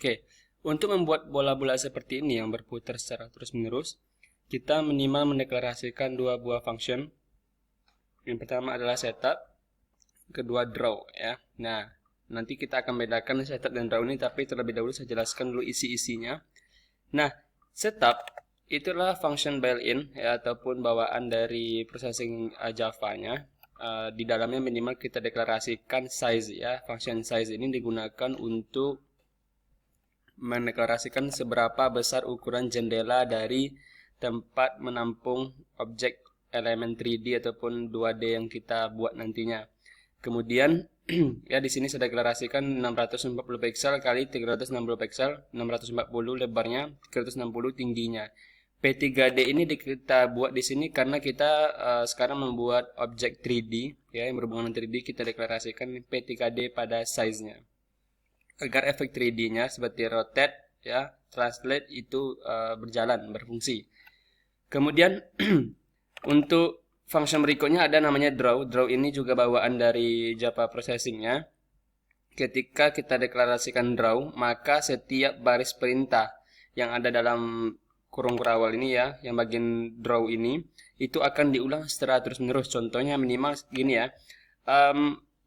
Oke, untuk membuat bola-bola seperti ini yang berputar secara terus-menerus, kita minimal mendeklarasikan dua buah function. Yang pertama adalah setup, kedua draw ya. Nah, nanti kita akan bedakan setup dan draw ini, tapi terlebih dahulu saya jelaskan dulu isi-isinya. Nah, setup itulah function built-in ya, ataupun bawaan dari processing Java-nya. Di dalamnya minimal kita deklarasikan size ya. Function size ini digunakan untuk mendeklarasikan seberapa besar ukuran jendela dari tempat menampung objek elemen 3D ataupun 2D yang kita buat nantinya. Kemudian ya di sini saya deklarasikan 640 pixel kali 360 pixel, 640 lebarnya, 360 tingginya. P3D ini kita buat di sini karena kita sekarang membuat objek 3D ya yang berhubungan dengan 3D, kita deklarasikan P3D pada size-nya. Agar efek 3D-nya seperti rotate ya, translate itu berfungsi. Kemudian untuk function berikutnya ada namanya draw. Draw ini juga bawaan dari Java processing-nya. Ketika kita deklarasikan draw, maka setiap baris perintah yang ada dalam kurung kurawal ini ya, yang bagian draw ini, itu akan diulang secara terus-menerus. Contohnya minimal gini ya.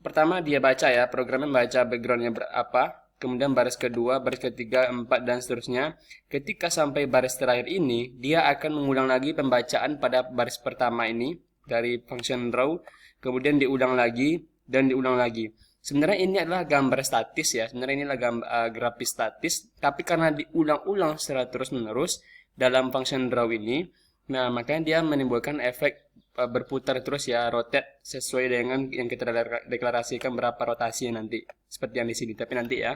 Pertama dia baca ya, programnya baca backgroundnya berapa, kemudian baris kedua, baris ketiga, 4, dan seterusnya. Ketika sampai baris terakhir ini, dia akan mengulang lagi pembacaan pada baris pertama ini dari function draw, kemudian diulang lagi dan diulang lagi. Sebenarnya ini adalah gambar statis ya, sebenarnya ini adalah grafis statis, tapi karena diulang-ulang secara terus-menerus dalam function draw ini, nah makanya dia menimbulkan efek berputar terus ya, rotate sesuai dengan yang kita deklarasikan berapa rotasinya nanti, seperti yang di sini, tapi nanti ya.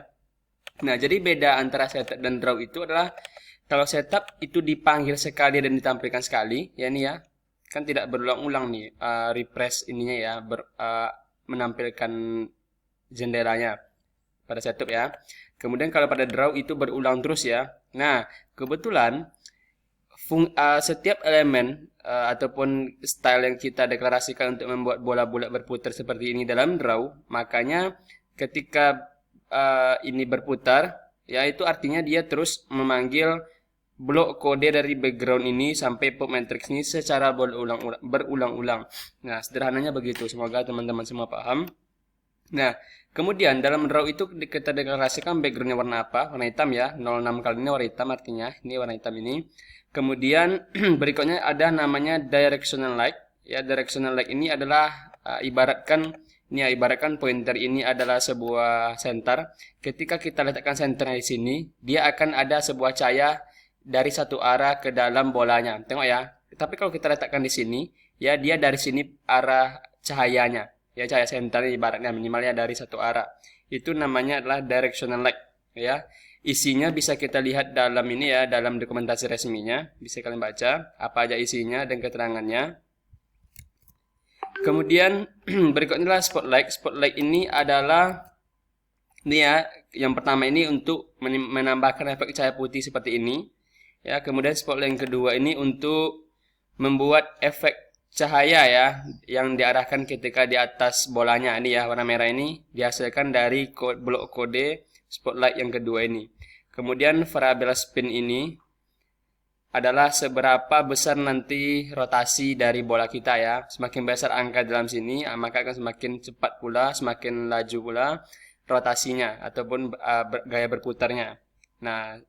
Nah, jadi beda antara setup dan draw itu adalah kalau setup itu dipanggil sekali dan ditampilkan sekali, ya ini ya, kan tidak berulang-ulang nih, refresh ininya ya, menampilkan jendelanya pada setup ya. Kemudian kalau pada draw itu berulang terus ya. Nah, kebetulan setiap elemen ataupun style yang kita deklarasikan untuk membuat bola-bola berputar seperti ini dalam draw, makanya ketika ini berputar ya, itu artinya dia terus memanggil blok kode dari background ini sampai pop matrix ini secara berulang-ulang. Nah, sederhananya begitu. Semoga teman-teman semua paham. Nah, kemudian dalam draw itu kita deklarasikan backgroundnya warna apa? Warna hitam ya. 06 kali ini warna hitam, artinya ini warna hitam ini. Kemudian berikutnya ada namanya directional light. Ya, directional light ini adalah ibaratkan pointer ini adalah sebuah center. Ketika kita letakkan senternya di sini, dia akan ada sebuah cahaya dari satu arah ke dalam bolanya. Tengok ya. Tapi kalau kita letakkan di sini, ya dia dari sini arah cahayanya. Ya, cahaya center ibaratnya minimalnya dari satu arah. Itu namanya adalah directional light. Ya. Isinya bisa kita lihat dalam ini ya, dalam dokumentasi resminya. Bisa kalian baca apa aja isinya dan keterangannya. Kemudian berikutnya adalah spotlight. Spotlight ini adalah ini ya, yang pertama ini untuk menambahkan efek cahaya putih seperti ini. Ya, kemudian spotlight yang kedua ini untuk membuat efek cahaya ya yang diarahkan ketika di atas bolanya. Ini ya, warna merah ini dihasilkan dari blok kode spotlight yang kedua ini. Kemudian variabel spin ini adalah seberapa besar nanti rotasi dari bola kita ya. Semakin besar angka dalam sini, maka akan semakin cepat pula, semakin laju pula rotasinya ataupun gaya berputarnya. Nah,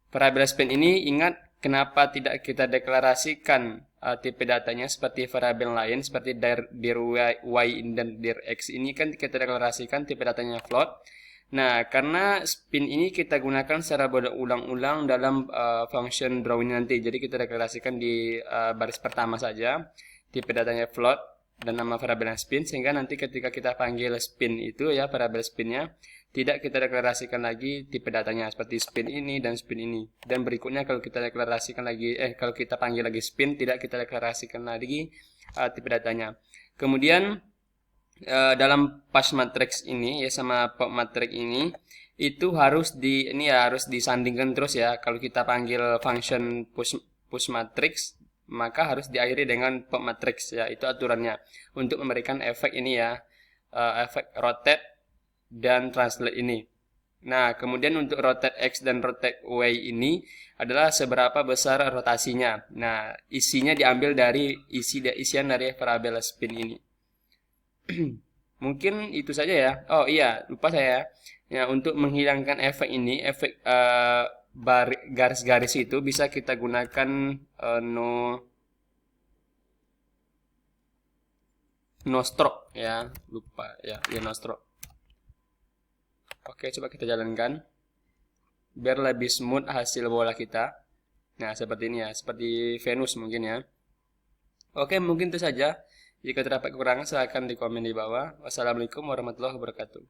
variabel spin ini ingat kenapa tidak kita deklarasikan tipe datanya seperti variabel lain seperti dir y dan dir x ini kan kita deklarasikan tipe datanya float. Nah, karena spin ini kita gunakan secara berulang-ulang dalam function draw ini nanti. Jadi kita deklarasikan di baris pertama saja tipe datanya float dan nama variabelnya spin, sehingga nanti ketika kita panggil spin itu ya, variabel spinnya tidak kita deklarasikan lagi tipe datanya seperti spin ini dan spin ini. Dan berikutnya kalau kita deklarasikan lagi kalau kita panggil lagi spin, tidak kita deklarasikan lagi tipe datanya. Kemudian dalam pass matrix ini ya sama pop matrix ini itu harus harus disandingkan terus ya. Kalau kita panggil function push matrix, maka harus diakhiri dengan pop matrix ya, itu aturannya untuk memberikan efek ini ya, efek rotate dan translate ini. Nah, kemudian untuk rotate X dan rotate Y ini adalah seberapa besar rotasinya. Nah, isinya diambil dari isian dari variabel spin ini. Mungkin itu saja ya. Oh iya, lupa saya. Ya, untuk menghilangkan efek ini, efek garis-garis itu bisa kita gunakan no stroke ya. Lupa ya, no stroke. Oke, coba kita jalankan. Biar lebih smooth hasil bola kita. Nah, seperti ini ya. Seperti Venus mungkin ya. Oke, mungkin itu saja. Jika terdapat kekurangan, silahkan di komen di bawah. Wassalamualaikum warahmatullahi wabarakatuh.